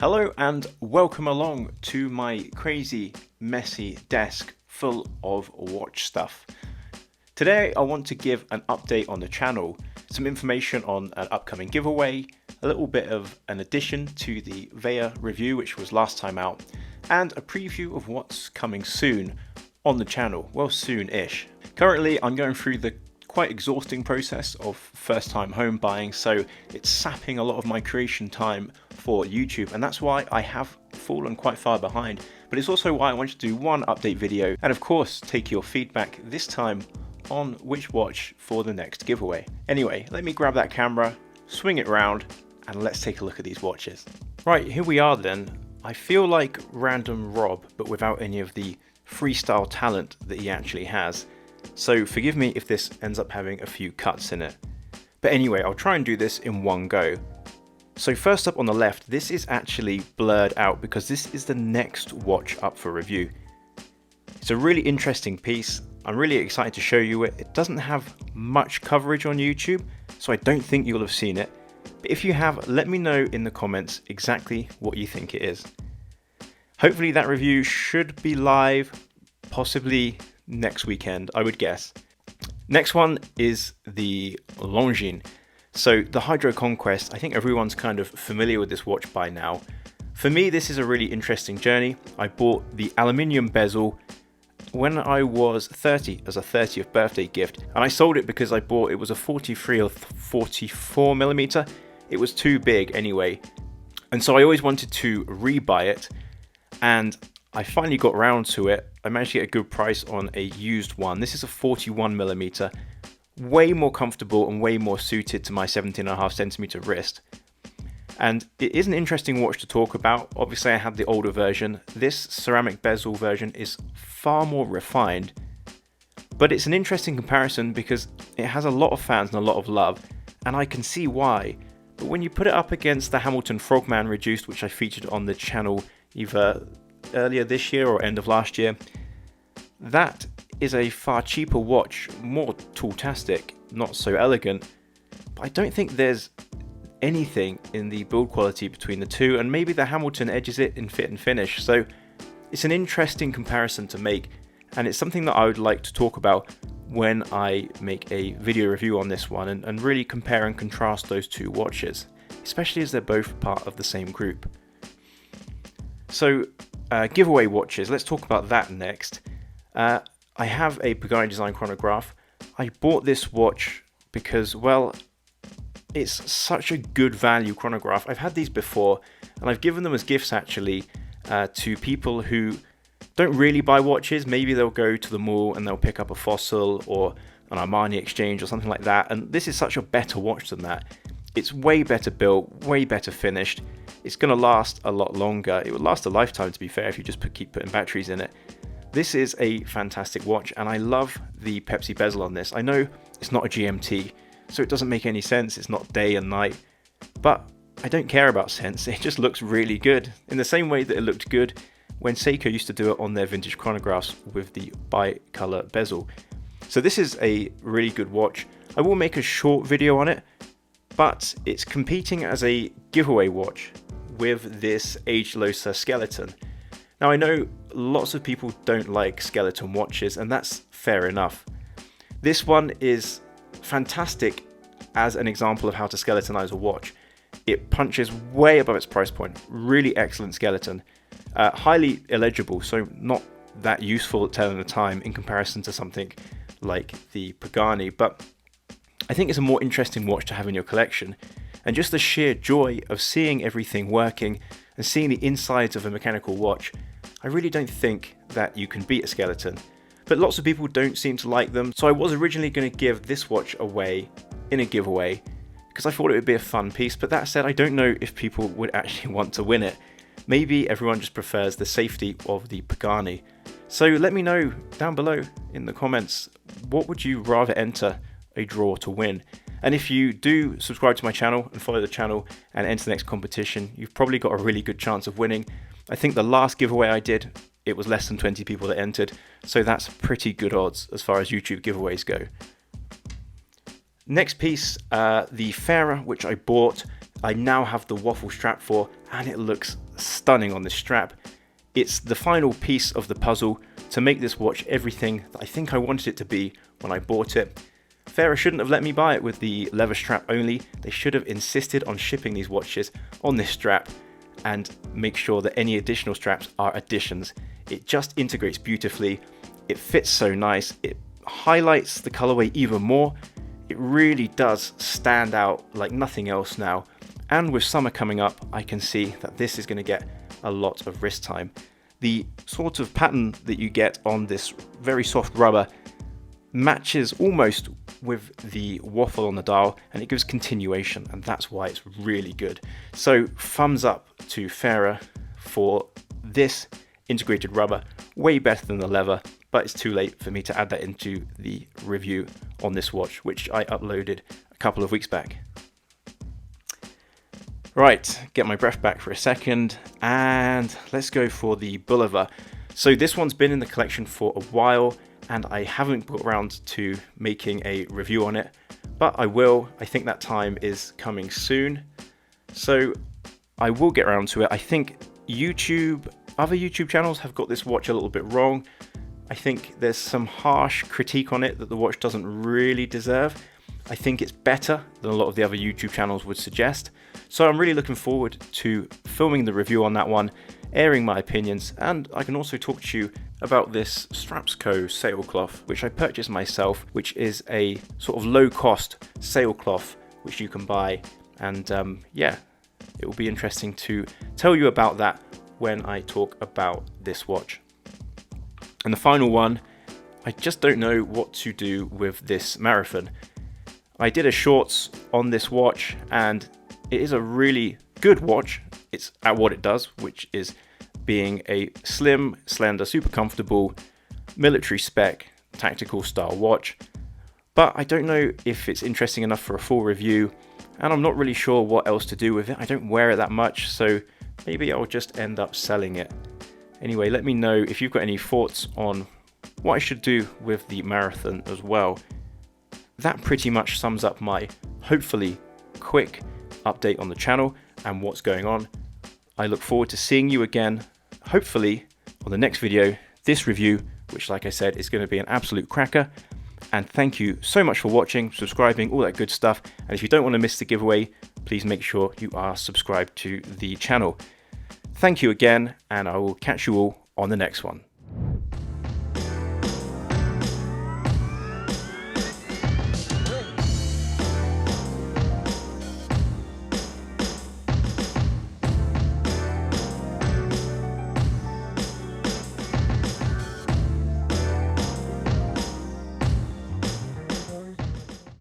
Hello and welcome along to my crazy, messy desk full of watch stuff. Today I want to give an update on the channel, some information on an upcoming giveaway, a little bit of an addition to the Veya review which was last time out, and a preview of what's coming soon on the channel, well soon-ish. Currently I'm going through the quite exhausting process of first time home buying, so it's sapping a lot of my creation time for YouTube, and that's why I have fallen quite far behind. But it's also why I wanted to do one update video and of course take your feedback, this time on which watch for the next giveaway. Anyway, let me grab that camera, swing it round, and let's take a look at these watches. Right, here we are then. I feel like Random Rob, but without any of the freestyle talent that he actually has. So forgive me if this ends up having a few cuts in it. But anyway, I'll try and do this in one go. So first up on the left, this is actually blurred out because this is the next watch up for review. It's a really interesting piece. I'm really excited to show you it. It doesn't have much coverage on YouTube, so I don't think you'll have seen it. But if you have, let me know in the comments exactly what you think it is. Hopefully that review should be live, possibly next weekend, I would guess. Next one is the Longines. So the Hydro Conquest, I think everyone's kind of familiar with this watch by now. For me, this is a really interesting journey. I bought the aluminium bezel when I was 30 as a 30th birthday gift, and I sold it because I bought, it was a 43 or 44 millimeter. It was too big anyway, and so I always wanted to rebuy it, and I finally got around to it. I managed to get a good price on a used one. This is a 41 millimeter, way more comfortable and way more suited to my 17.5 centimeter wrist. And it is an interesting watch to talk about. Obviously I had the older version. This ceramic bezel version is far more refined, but it's an interesting comparison because it has a lot of fans and a lot of love, and I can see why. But when you put it up against the Hamilton Frogman Reduced, which I featured on the channel either earlier this year or end of last year, that is a far cheaper watch, more tool-tastic, not so elegant, but I don't think there's anything in the build quality between the two, and maybe the Hamilton edges it in fit and finish. So it's an interesting comparison to make, and it's something that I would like to talk about when I make a video review on this one, and really compare and contrast those two watches, especially as they're both part of the same group. So giveaway watches, let's talk about that next. I have a Pagani Design chronograph. I bought this watch because, well, it's such a good value chronograph. I've had these before, and I've given them as gifts actually to people who don't really buy watches. Maybe they'll go to the mall and they'll pick up a Fossil or an Armani Exchange or something like that, and this is such a better watch than that. It's way better built, way better finished. It's going to last a lot longer. It will last a lifetime, to be fair, if you just keep putting batteries in it. This is a fantastic watch, and I love the Pepsi bezel on this. I know it's not a GMT, so it doesn't make any sense. It's not day and night, but I don't care about sense. It just looks really good, in the same way that it looked good when Seiko used to do it on their vintage chronographs with the bi-color bezel. So this is a really good watch. I will make a short video on it, but it's competing as a giveaway watch with this Agelocer skeleton. Now I know lots of people don't like skeleton watches, and that's fair enough. This one is fantastic as an example of how to skeletonize a watch. It punches way above its price point, really excellent skeleton. Highly illegible, so not that useful at telling the time in comparison to something like the Pagani, but I think it's a more interesting watch to have in your collection. And just the sheer joy of seeing everything working and seeing the insides of a mechanical watch, I really don't think that you can beat a skeleton. But lots of people don't seem to like them, so I was originally going to give this watch away in a giveaway because I thought it would be a fun piece, but that said, I don't know if people would actually want to win it. Maybe everyone just prefers the safety of the Pagani. So let me know down below in the comments, what would you rather enter a draw to win? And if you do subscribe to my channel and follow the channel and enter the next competition, you've probably got a really good chance of winning. I think the last giveaway I did, it was less than 20 people that entered, so that's pretty good odds as far as YouTube giveaways go. Next piece, the Fairer, which I bought, I now have the waffle strap for, and it looks stunning on this strap. It's the final piece of the puzzle to make this watch everything that I think I wanted it to be when I bought it. Fera shouldn't have let me buy it with the leather strap only. They should have insisted on shipping these watches on this strap and make sure that any additional straps are additions. It just integrates beautifully. It fits so nice. It highlights the colorway even more. It really does stand out like nothing else now. And with summer coming up, I can see that this is going to get a lot of wrist time. The sort of pattern that you get on this very soft rubber matches almost with the waffle on the dial, and it gives continuation, and that's why it's really good. So thumbs up to Fera for this integrated rubber, way better than the leather, but it's too late for me to add that into the review on this watch, which I uploaded a couple of weeks back. Right, get my breath back for a second, and let's go for the Bulova. So this one's been in the collection for a while, and I haven't got around to making a review on it, but I will. I think that time is coming soon, so I will get around to it. I think other YouTube channels have got this watch a little bit wrong. I think there's some harsh critique on it that the watch doesn't really deserve. I think it's better than a lot of the other YouTube channels would suggest. So I'm really looking forward to filming the review on that one, airing my opinions, and I can also talk to you about this Strapsco sailcloth, which I purchased myself, which is a sort of low-cost sailcloth which you can buy. And yeah, it will be interesting to tell you about that when I talk about this watch. And the final one, I just don't know what to do with this marathon. I did a shorts on this watch, and it is a really good watch. It's at what it does, which is being a slim, slender, super comfortable, military spec, tactical style watch. But I don't know if it's interesting enough for a full review, and I'm not really sure what else to do with it. I don't wear it that much, so maybe I'll just end up selling it. Anyway, let me know if you've got any thoughts on what I should do with the marathon as well. That pretty much sums up my, hopefully, quick update on the channel and what's going on. I look forward to seeing you again, hopefully, on the next video, this review, which, like I said, is going to be an absolute cracker. And thank you so much for watching, subscribing, all that good stuff. And if you don't want to miss the giveaway, please make sure you are subscribed to the channel. Thank you again, and I will catch you all on the next one.